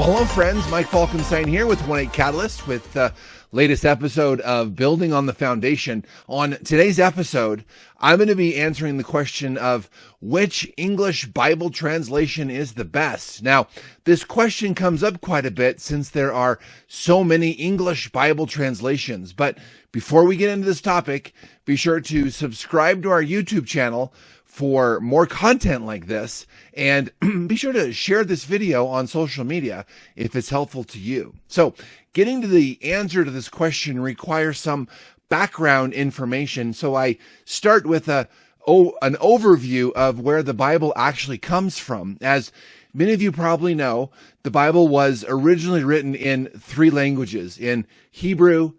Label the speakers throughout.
Speaker 1: Well, hello, friends. Mike Falkenstine here with 1-8 Catalyst with the latest episode of Building on the Foundation. On today's episode, I'm going to be answering the question of which English Bible translation is the best. Now, this question comes up quite a bit since there are so many English Bible translations. But before we get into this topic, be sure to subscribe to our YouTube channel for more content like this, and be sure to share this video on social media if it's helpful to you. So getting to the answer to this question requires some background information. So I start with an overview of where the Bible actually comes from. As many of you probably know, the Bible was originally written in 3 languages, in Hebrew,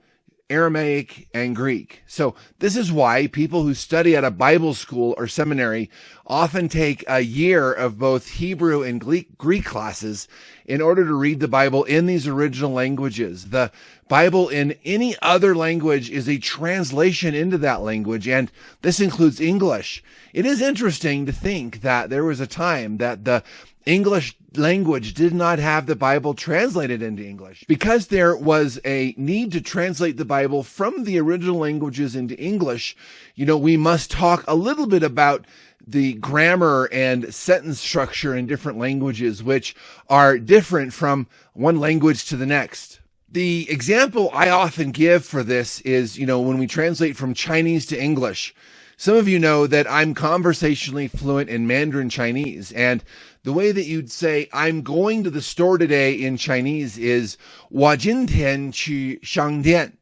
Speaker 1: Aramaic, and Greek. So this is why people who study at a Bible school or seminary often take a year of both Hebrew and Greek classes in order to read the Bible in these original languages. The Bible in any other language is a translation into that language, and this includes English. It is interesting to think that there was a time that the English language did not have the Bible translated into English. Because there was a need to translate the Bible from the original languages into English, we must talk a little bit about the grammar and sentence structure in different languages, which are different from one language to the next. The example I often give for this is, when we translate from Chinese to English. Some of you know that I'm conversationally fluent in Mandarin Chinese, and the way that you'd say, I'm going to the store today in Chinese is 我今天去商店,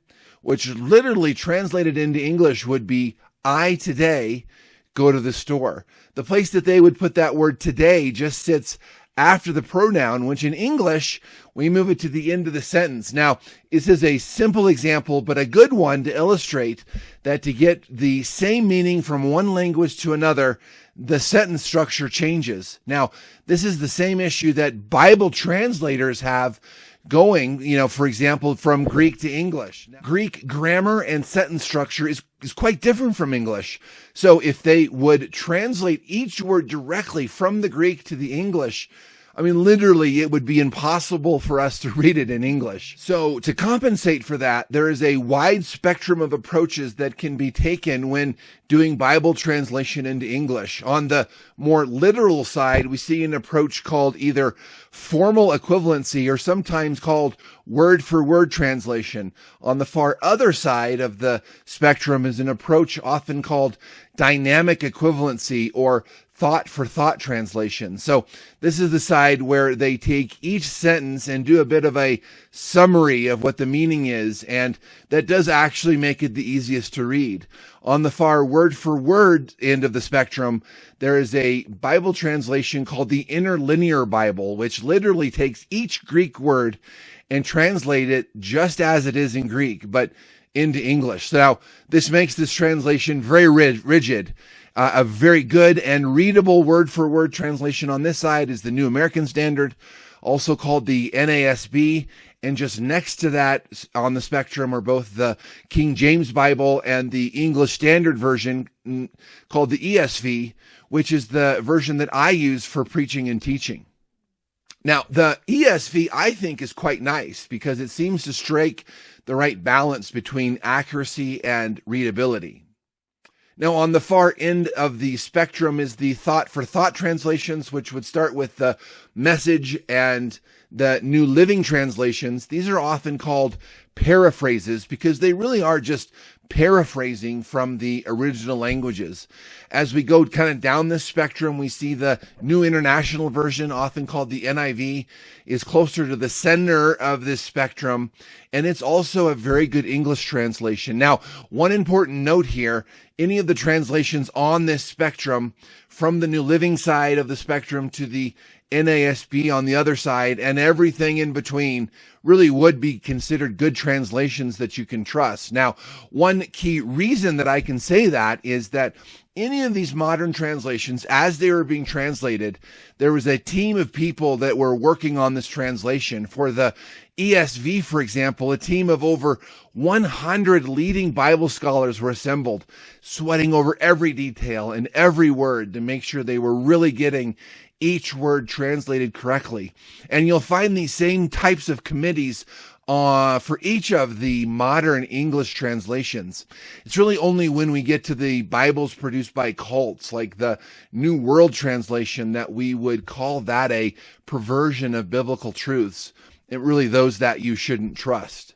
Speaker 1: which literally translated into English would be, I today go to the store. The place that they would put that word today just sits after the pronoun, which in English, we move it to the end of the sentence. Now, this is a simple example, but a good one to illustrate that to get the same meaning from one language to another, the sentence structure changes. Now, this is the same issue that Bible translators have going, for example, from Greek to English. Now, Greek grammar and sentence structure is quite different from English. So if they would translate each word directly from the Greek to the English, literally, it would be impossible for us to read it in English. So to compensate for that, there is a wide spectrum of approaches that can be taken when doing Bible translation into English. On the more literal side, we see an approach called either formal equivalency or sometimes called word-for-word translation. On the far other side of the spectrum is an approach often called dynamic equivalency or thought-for-thought translation. So this is the side where they take each sentence and do a bit of a summary of what the meaning is, and that does actually make it the easiest to read. On the far word-for-word end of the spectrum, there is a Bible translation called the Interlinear Bible, which literally takes each Greek word and translate it just as it is in Greek, but into English. So now, this makes this translation very rigid. A very good and readable word-for-word translation on this side is the New American Standard, also called the NASB, and just next to that on the spectrum are both the King James Bible and the English Standard Version called the ESV, which is the version that I use for preaching and teaching. Now, the ESV, I think, is quite nice because it seems to strike the right balance between accuracy and readability. Now, on the far end of the spectrum is the thought-for-thought translations, which would start with the Message and the New Living translations. These are often called paraphrases because they really are just paraphrasing from the original languages. As we go kind of down this spectrum, we see the New International Version, often called the NIV, is closer to the center of this spectrum, and it's also a very good English translation. Now, one important note here, any of the translations on this spectrum, from the New Living side of the spectrum to the NASB on the other side, and everything in between, really would be considered good translations that you can trust. Now, one key reason that I can say that is that any of these modern translations, as they were being translated, there was a team of people that were working on this translation. For the ESV, for example, a team of over 100 leading Bible scholars were assembled, sweating over every detail and every word to make sure they were really getting each word translated correctly. And you'll find these same types of committees for each of the modern English translations. It's really only when we get to the Bibles produced by cults, like the New World Translation, that we would call that a perversion of biblical truths. And really those that you shouldn't trust.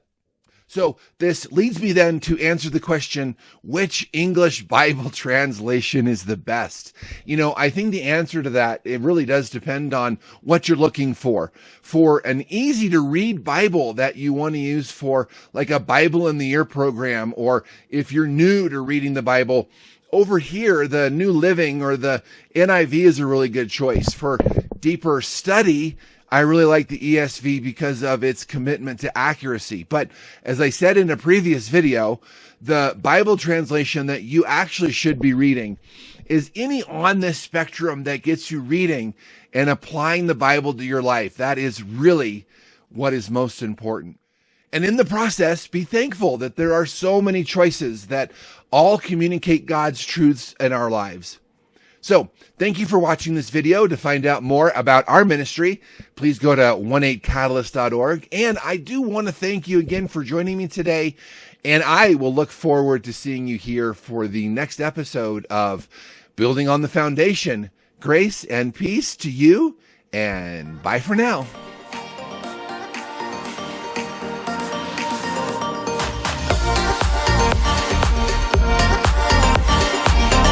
Speaker 1: So this leads me then to answer the question, which English Bible translation is the best? I think the answer to that, it really does depend on what you're looking for. For an easy to read Bible that you want to use for like a Bible in the Year program, or if you're new to reading the Bible, over here, the New Living or the NIV is a really good choice. For deeper study, I really like the ESV because of its commitment to accuracy. But as I said in a previous video, the Bible translation that you actually should be reading is any on this spectrum that gets you reading and applying the Bible to your life. That is really what is most important. And in the process, be thankful that there are so many choices that all communicate God's truths in our lives. So thank you for watching this video. To find out more about our ministry, please go to 18catalyst.org. And I do want to thank you again for joining me today. And I will look forward to seeing you here for the next episode of Building on the Foundation. Grace and peace to you, and bye for now.